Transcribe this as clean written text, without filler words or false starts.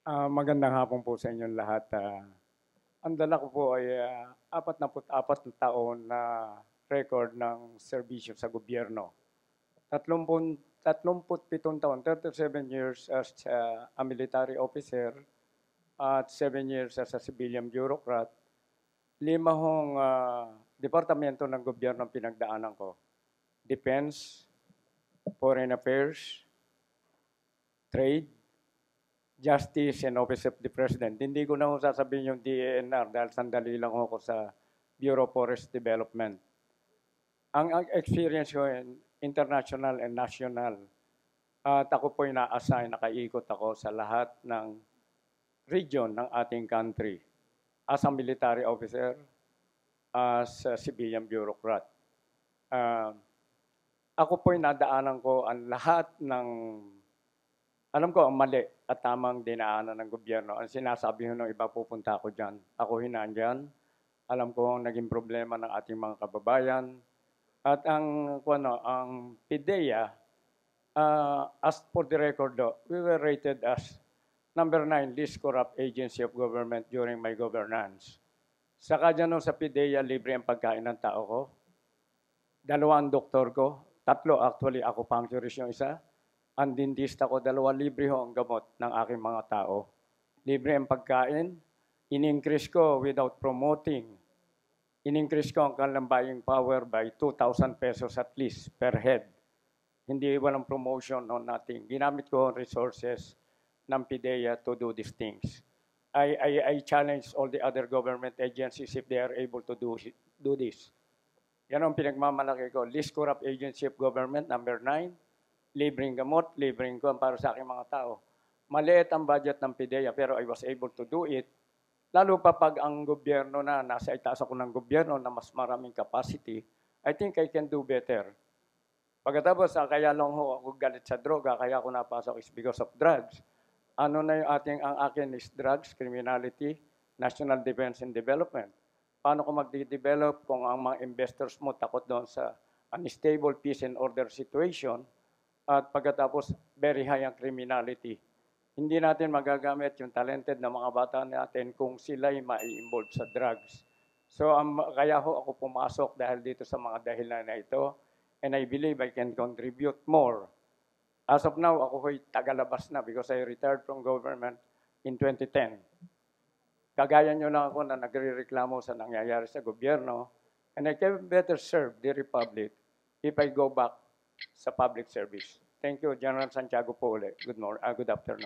Magandang hapon po sa inyong lahat. Ang dala ko po ay 44 na taon na record ng serbisyo sa gobyerno. 37 taon, 37 years as a military officer at 7 years as a civilian bureaucrat. 5 departamento ng gobyerno ang pinagdaanan ko. Defense, Foreign Affairs, Trade, Justice and Office of the President. Hindi ko na ho sasabihin yung DENR dahil sandali lang ako sa Bureau of Forest Development. Ang experience ko in international and national, at ako po na-assign, nakaikot ako sa lahat ng region ng ating country as a military officer, as a civilian bureaucrat. Ako po nadaanan ko ang lahat ng alam ko ang mali at tamang dinaanan ng gobyerno. Ang sinasabi ng iba, pupunta ako dyan. Ako hinandyan. Alam ko ang naging problema ng ating mga kababayan. At ang PIDEA, as for the record, we were rated as number 9 least corrupt agency of government during my governance. Saka dyan sa PIDEA, libre ang pagkain ng tao ko. 2 ang doktor ko. 3 actually, ako puncturist yung isa. Ang dentista ko, 2 libre ho ang gamot ng aking mga tao. Libre ang pagkain. In-increase ko without promoting. In-increase ko ang kanilang buying power by 2,000 pesos at least per head. Hindi walang promotion o nothing. Ginamit ko ang resources ng PIDEA to do these things. I challenge all the other government agencies if they are able to do this. Yan ang pinagmamalaki ko. Least corrupt agency of government, number 9. Libreng gamot, libreng kuwan para sa aking mga tao. Maliit ang budget ng PIDEA pero I was able to do it. Lalo pa pag ang gobyerno na, nasa itaas ako ng gobyerno na mas maraming capacity, I think I can do better. Pagkatapos, kaya lang ho ako galit sa droga, kaya ako napasok is because of drugs. Ano na yung ang akin is drugs, criminality, national defense and development. Paano ko magde-develop kung ang mga investors mo takot doon sa unstable peace and order situation, at pagkatapos very high ang criminality. Hindi natin magagamit yung talented na mga bata natin kung sila'y mai-involve sa drugs. So kaya ho ako pumasok dahil dito sa mga dahilan na ito, and I believe I can contribute more. As of now, ako ho'y tagalabas na because I retired from government in 2010. Kagaya nyo lang ako na nagre-reklamo sa nangyayari sa gobyerno, and I can better serve the Republic if I go back sa public service. Thank you, General Santiago po ulit. Good afternoon.